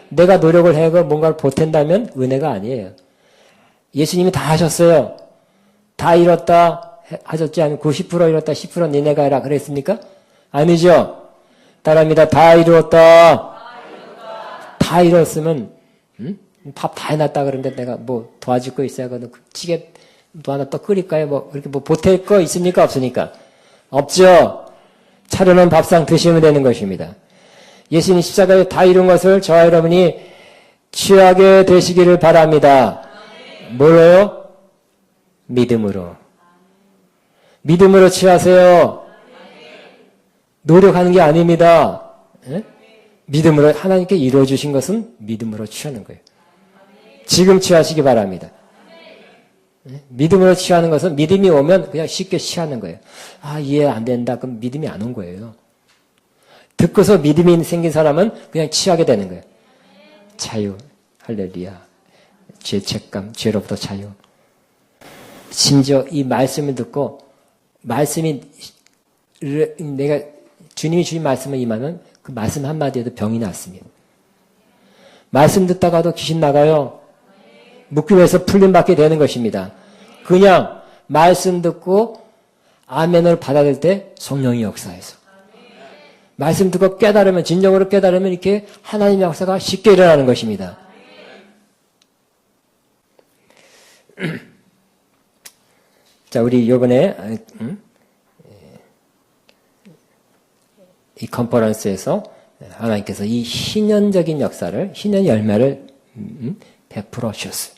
내가 노력을 해서 뭔가를 보탠다면 은혜가 아니에요. 예수님이 다 하셨어요. 다 이뤘다 하셨지 않으면 90% 이뤘다 10% 니네가 해라 그랬습니까? 아니죠. 따라합니다. 다 이루었다. 다 이뤘으면 밥 다 해놨다 그러는데 내가 뭐 도와줄 거 있어야 하거든. 찌개 또 하나 또 끓일까요? 뭐 이렇게 뭐 보탤 거 있습니까? 없습니까? 없죠. 차려놓은 밥상 드시면 되는 것입니다. 예수님 십자가에 다 이룬 것을 저와 여러분이 취하게 되시기를 바랍니다. 뭐로요? 믿음으로. 믿음으로 취하세요. 노력하는 게 아닙니다. 예? 믿음으로 하나님께 이루어주신 것은 믿음으로 취하는 거예요. 지금 취하시기 바랍니다. 예? 믿음으로 취하는 것은 믿음이 오면 그냥 쉽게 취하는 거예요. 아, 이해 안 된다. 그럼 믿음이 안 온 거예요. 듣고서 믿음이 생긴 사람은 그냥 취하게 되는 거예요. 자유, 할렐루야. 죄책감, 죄로부터 자유. 심지어 이 말씀을 듣고 말씀이 내가 주님이 주신 말씀을 임하면 그 말씀 한마디에도 병이 났습니다. 말씀 듣다가도 귀신 나가요. 묶임에서 풀림받게 되는 것입니다. 그냥 말씀 듣고 아멘을 받아들일 때 성령이 역사해서 말씀 듣고 깨달으면 진정으로 깨달으면 이렇게 하나님의 역사가 쉽게 일어나는 것입니다. 자, 우리 이번에 이 컨퍼런스에서 하나님께서 이 희년적인 역사를, 희년 열매를 베풀어 주셨어요.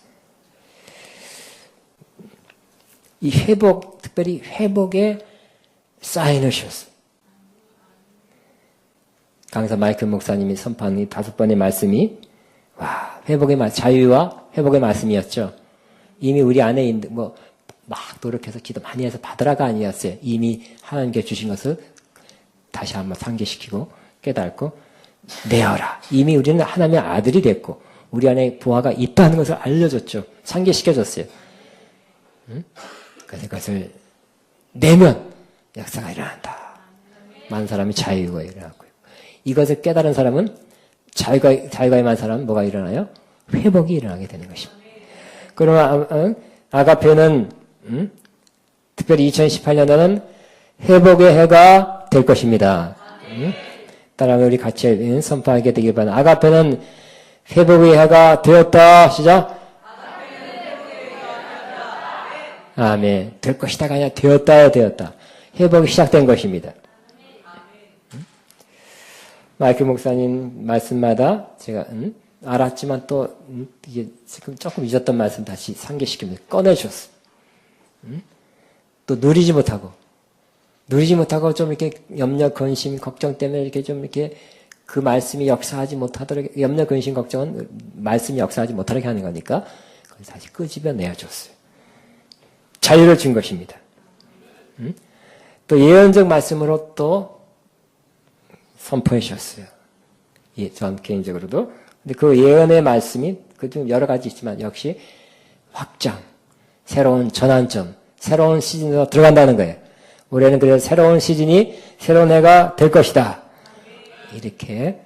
이 회복, 특별히 회복의 사인을 주셨어요. 강사 마이클 목사님이 선포한 이 5번의 말씀이, 와, 회복의 자유와 회복의 말씀이었죠. 이미 우리 안에 있는, 막 노력해서 기도 많이 해서 받으라가 아니었어요. 이미 하나님께 주신 것을 다시 한번 상기시키고 깨닫고 내어라. 이미 우리는 하나님의 아들이 됐고 우리 안에 부하가 있다는 것을 알려줬죠. 상기시켜줬어요. 그래서 그것을 내면 역사가 일어난다. 많은 사람이 자유가 일어나고요. 이것을 깨달은 사람은 자유가 임한 사람은 뭐가 일어나요? 회복이 일어나게 되는 것입니다. 그러나 아가페는 특별히 2018년도는 회복의 해가 될 것입니다. 따라하면 우리 같이 선포하게 되길 바랍니다. 아가페는 회복의 해가 되었다. 시작. 아멘. 될 것이다가 아니라 되었다. 회복이 시작된 것입니다. 마이클 목사님 말씀마다 제가 알았지만 또 이게 지금 조금 잊었던 말씀 다시 상기시키면서 꺼내주셨어요. 또 누리지 못하고 좀 이렇게 염려, 근심, 걱정 때문에 이렇게 좀 이렇게 그 말씀이 역사하지 못하도록, 염려, 근심, 걱정은 말씀이 역사하지 못하게 하는 거니까 그걸 다시 끄집어 내어줬어요. 자유를 준 것입니다. 또 예언적 말씀으로 또 선포해 주셨어요. 예, 전 개인적으로도. 근데 그 예언의 말씀이 그 좀 여러 가지 있지만 역시 확장, 새로운 전환점, 새로운 시즌으로 들어간다는 거예요. 올해는 그래서 새로운 시즌이 새로운 해가 될 것이다. 이렇게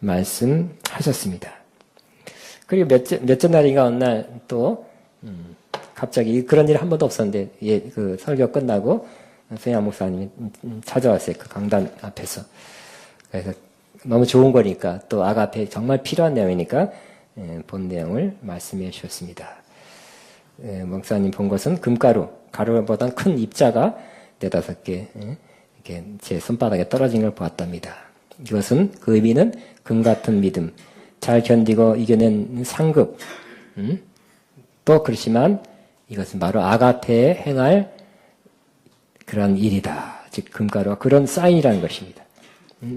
말씀하셨습니다. 그리고 몇째 날인가 어느 날 또 갑자기 그런 일 한 번도 없었는데 그 설교 끝나고 소양 목사님이 찾아왔어요. 그 강단 앞에서. 그래서 너무 좋은 거니까 또 아가페 정말 필요한 내용이니까 본 내용을 말씀해 주셨습니다. 목사님 본 것은 금가루, 가루보다 큰 입자가 4-5개 이렇게 제 손바닥에 떨어진 걸 보았답니다. 이것은 그 의미는 금 같은 믿음, 잘 견디고 이겨낸 상급, 또 그렇지만 이것은 바로 아가페에 행할 그런 일이다. 즉 금가루와 그런 사인이라는 것입니다.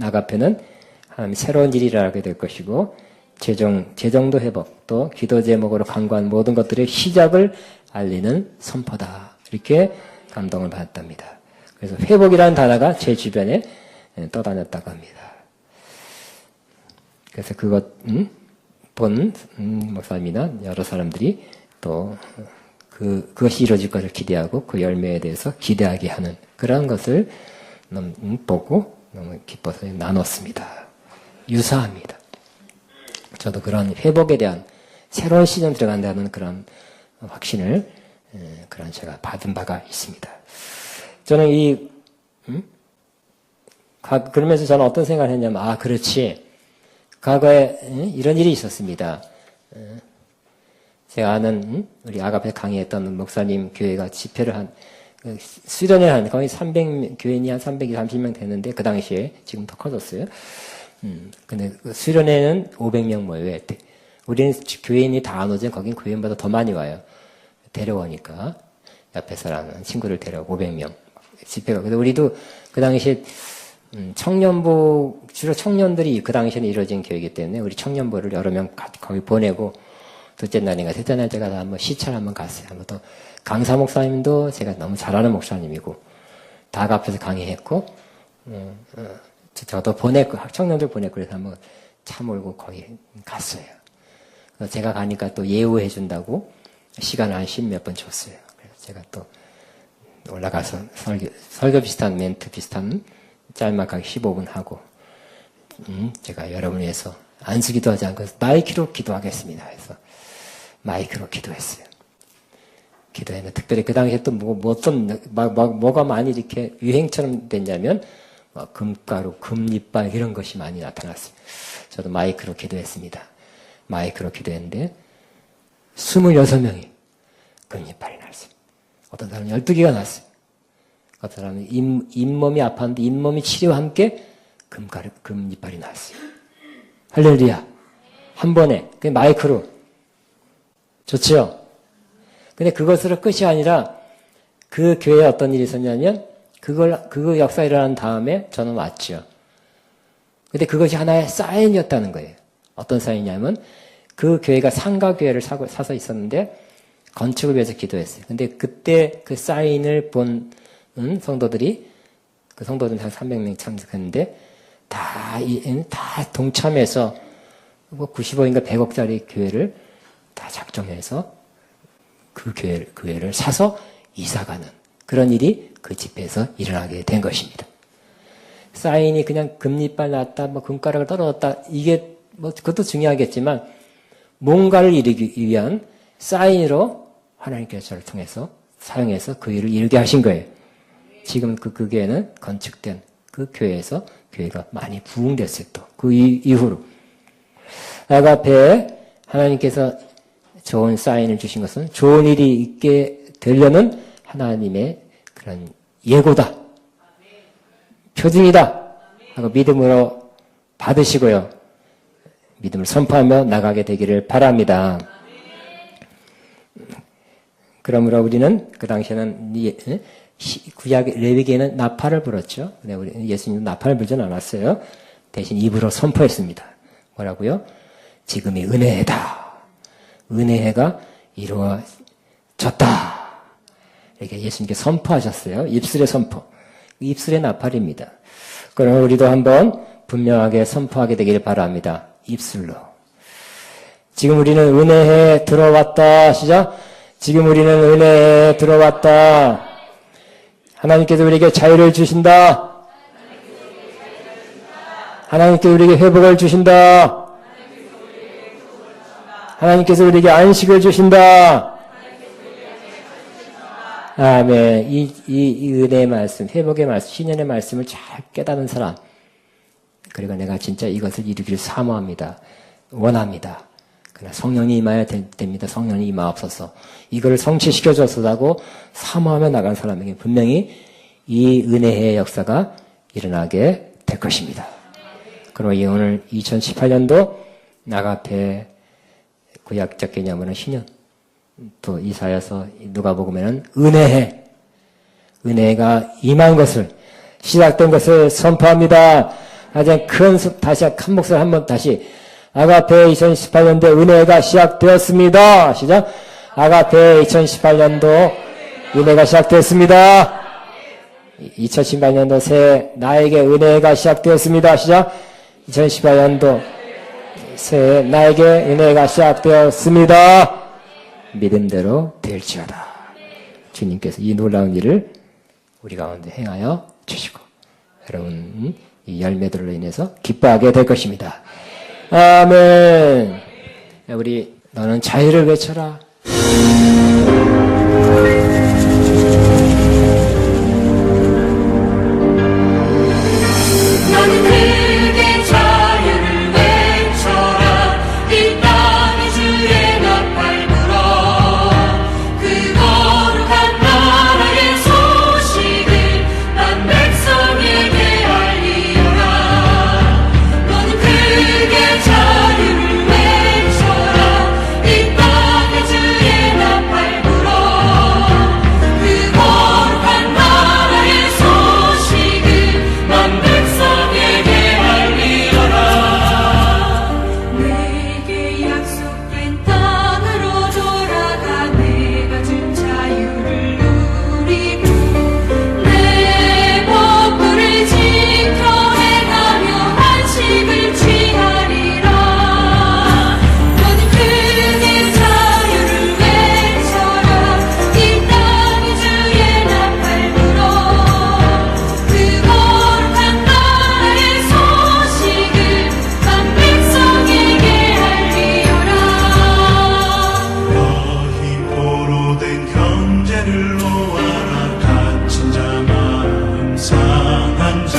아가페는 하나님이 새로운 일을 일어나게 될 것이고 재정도 회복, 또 기도 제목으로 간구한 모든 것들의 시작을 알리는 선포다. 이렇게 감동을 받았답니다. 그래서 회복이라는 단어가 제 주변에 떠다녔다고 합니다. 그래서 그것 본 목사님이나 여러 사람들이 또 그것이 이루어질 것을 기대하고 그 열매에 대해서 기대하게 하는 그런 것을 보고 너무 기뻐서 나눴습니다. 유사합니다. 저도 그런 회복에 대한 새로운 시즌 들어간다는 그런 확신을 그런 제가 받은 바가 있습니다. 저는 그러면서 저는 어떤 생각을 했냐면 그렇지. 과거에 이런 일이 있었습니다. 제가 아는 우리 아가페 강의했던 목사님 교회가 집회를 수련회 거의 교인이 한 330명 됐는데 그 당시에 지금 더 커졌어요. 근데 수련회는 500명 모여요. 우리는 교인이 다 안 오지 거긴 교인보다 더 많이 와요. 데려오니까 옆에 사람은 친구를 데려오고 500명 집회가. 근데 우리도 그 당시에 청년부 주로 청년들이 그 당시에는 이루어진 교회이기 때문에 우리 청년부를 여러 명 거기 보내고 둘째 날인가 셋째 날 제가 한번 시찰 한번 갔어요. 한번 또 강사 목사님도 제가 너무 잘하는 목사님이고 다 앞에서 강의했고 저도 보냈고 청년들 보냈고 그래서 한번 차 몰고 거기 갔어요. 그래서 제가 가니까 또 예우해 준다고 시간을 한 10몇 번 줬어요. 그래서 제가 또 올라가서 설교 비슷한 멘트 비슷한 짤막하게 15분 하고 제가 여러분을 위해서 안수기도 하지 않고 마이크로 기도하겠습니다. 그래서 마이크로 기도했어요. 기도했는데 특별히 그 당시에 또 뭐가 많이 이렇게 유행처럼 됐냐면 금가루, 금이빨 이런 것이 많이 나타났어요. 저도 마이크로 기도했습니다. 마이크로 기도했는데 26명이 금이빨이 났어요. 어떤 사람은 12개가 났어요. 어떤 사람은 잇몸이 아팠는데 잇몸이 치료와 함께 금이빨이 났어요. 할렐루야. 한 번에 그 마이크로 좋죠? 근데 그것으로 끝이 아니라 그 교회에 어떤 일이 있었냐면 그 역사 일어난 다음에 저는 왔죠. 근데 그것이 하나의 사인이었다는 거예요. 어떤 사인이냐면 그 교회가 상가교회를 사서 있었는데 건축을 위해서 기도했어요. 근데 그때 그 사인을 본 성도들이 그 성도들 한 300명 참석했는데 다 동참해서 뭐 95인가 100억짜리 교회를 다 작정해서 그 교회를 사서 이사가는 그런 일이 그 집회에서 일어나게 된 것입니다. 사인이 그냥 금리빨 났다, 뭐 금가락을 떨어졌다, 이게 뭐 그것도 중요하겠지만 뭔가를 이루기 위한 사인으로 하나님께서 저를 통해서 사용해서 그 일을 이루게 하신 거예요. 지금 그 교회는 건축된 그 교회에서 교회가 많이 부흥됐어요. 또 그 이후로 아가페에 하나님께서 좋은 사인을 주신 것은 좋은 일이 있게 되려는 하나님의 그런 예고다. 표징이다. 하고 믿음으로 받으시고요. 믿음을 선포하며 나가게 되기를 바랍니다. 그러므로 우리는 그 당시에는 구약 레위기에는 나팔을 불었죠. 근데 우리 예수님은 나팔을 불진 않았어요. 대신 입으로 선포했습니다. 뭐라고요? 지금이 은혜다. 은혜가 이루어졌다. 이렇게 예수님께 선포하셨어요. 입술의 선포. 입술의 나팔입니다. 그럼 우리도 한번 분명하게 선포하게 되기를 바랍니다. 입술로. 지금 우리는 은혜에 들어왔다. 시작. 지금 우리는 은혜에 들어왔다. 하나님께서 우리에게 자유를 주신다. 하나님께서 우리에게 회복을 주신다. 하나님께서 우리에게 안식을 주신다. 아멘. 이 은혜의 말씀, 회복의 말씀, 신년의 말씀을 잘 깨닫는 사람. 그리고 내가 진짜 이것을 이루기를 사모합니다. 원합니다. 그러나 성령이 임해야 됩니다. 성령이 임하옵소서. 이걸 성취시켜줬다고 사모하며 나간 사람에게 분명히 이 은혜의 역사가 일어나게 될 것입니다. 그리고 오늘 2018년도 나가페 구약적 개념으로는 신년, 또 이사야서 누가복음에는 은혜가 임한 것을, 시작된 것을 선포합니다. 가장 큰 다시 한 목소리 한번 다시 아가페 2018년도 은혜가 시작되었습니다. 시작. 아가페 2018년도 은혜가 시작되었습니다. 2018년도 새해 나에게 은혜가 시작되었습니다. 시작. 2018년도 새해 나에게 은혜가 시작되었습니다. 믿음대로 될지어다. 주님께서 이 놀라운 일을 우리 가운데 행하여 주시고 여러분 이 열매들로 인해서 기뻐하게 될 것입니다. 아멘. 우리 너는 자유를 외쳐라. 너는 크게 자유를 외쳐라. 이 땅에 주의 나팔 불어. 그 거룩한 나라의 소식을 난 백성에게 알리어라. 너는 크게 자유를 외쳐라. 이 땅에 주의 나팔 불어. 그 거룩한 나라의 소식을 난 백성에게 알리어라. 내게 약속된 땅으로 돌아가 내가 준 자유를 누리고 내 법도를 지켜 행하며 안식을 취하리라. 너는 크게 자유를 외쳐라. 이 땅에 주의 나팔 불어. 그 거룩한 나라의 소식을 난 백성에게 알리어라. 너희 포로된 형제를 놓아라. 갇힌 자 마음 상한 자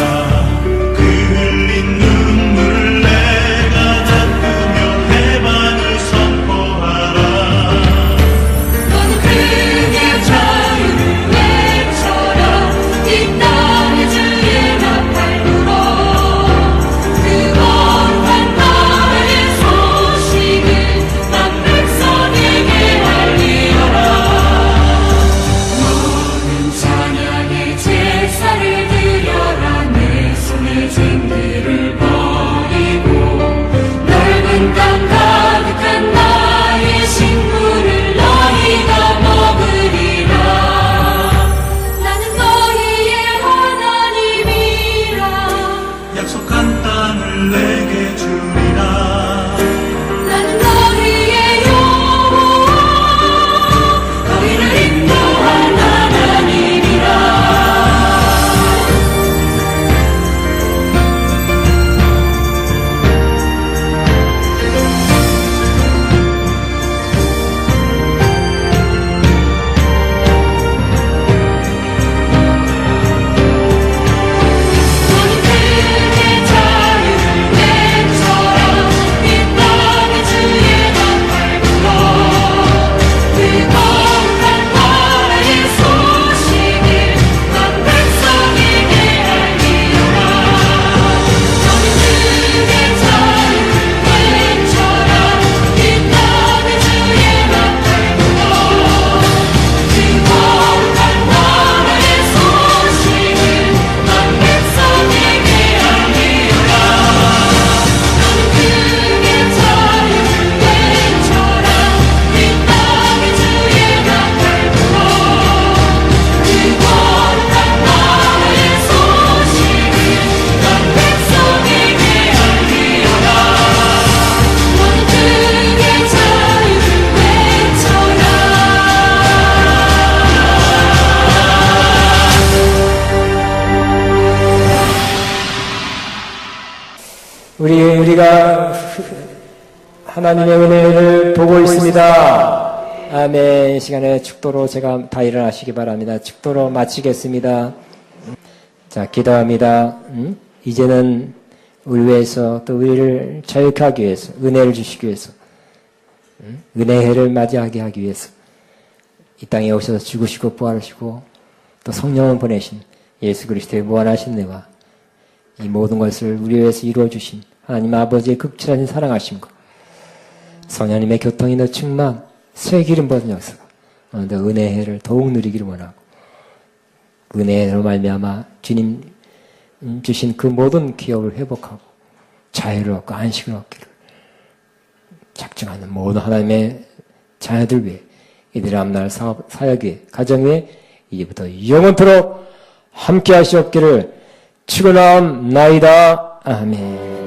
그 흘린 눈물을 내가 닦으며 해방을 선포하라. 너는 크게 자유를 외쳐라. 이 땅에 주의 나팔 불어. 그 거룩한 나라의 소식을 난 백성에게 알리어라. 너는 찬양의 제사를 드려라. 내 손에 쟁기를 버리고 넓은 땅 가득한 나의 식물을 너희가 먹으리라. 나는 너희의 하나님이라. 약속한 땅을 내게 주리라. 나는 너희의 여호와 너희를 인도할 하나님이라. 너는 크게 자유를 외쳐라. 이 땅에 주의 나팔 불어. 그 거룩한 나라의 소식을 난 백성에게 알리어라. 너는 크게 자유를 외쳐라. 이 땅에 주의 나팔 불어. 그 거룩한 나라의 소식을 난 백성에게 알리어라. 너는 크게 자유를 외쳐라. 이 땅에 주의 나팔 불어. 그 거룩한 나라의 소식을 난 백성에게 알리어라. 너는 크게 자유를 외쳐라. 우리가 하나님의 은혜를 보고 있습니다. 아멘. 이 시간에 축도로 제가 다 일어나시기 바랍니다. 축도로 마치겠습니다. 자, 기도합니다. 이제는 우리 위해서 또 우리를 자유케 하기 위해서 은혜를 주시기 위해서 은혜의 해를 맞이하게 하기 위해서 이 땅에 오셔서 죽으시고 부활하시고 또 성령을 보내신 예수 그리스도의 무한하신 은혜와 이 모든 것을 우리 위해서 이루어 주신 하나님 아버지의 극진하신 사랑하심과 성령님의 교통이 너 충만 새 기름 부은 역사가 오늘도 은혜의 해를 더욱 누리기를 원하고 은혜로 말미암아 주님 주신 그 모든 기업을 회복하고 자유를 얻고 안식을 얻기를 작정하는 모든 하나님의 자녀들 위해 이들의 앞날 사역 위에 가정 위에 이제부터 영원토록 함께 하시옵기를 축원하옵나이다. 아멘.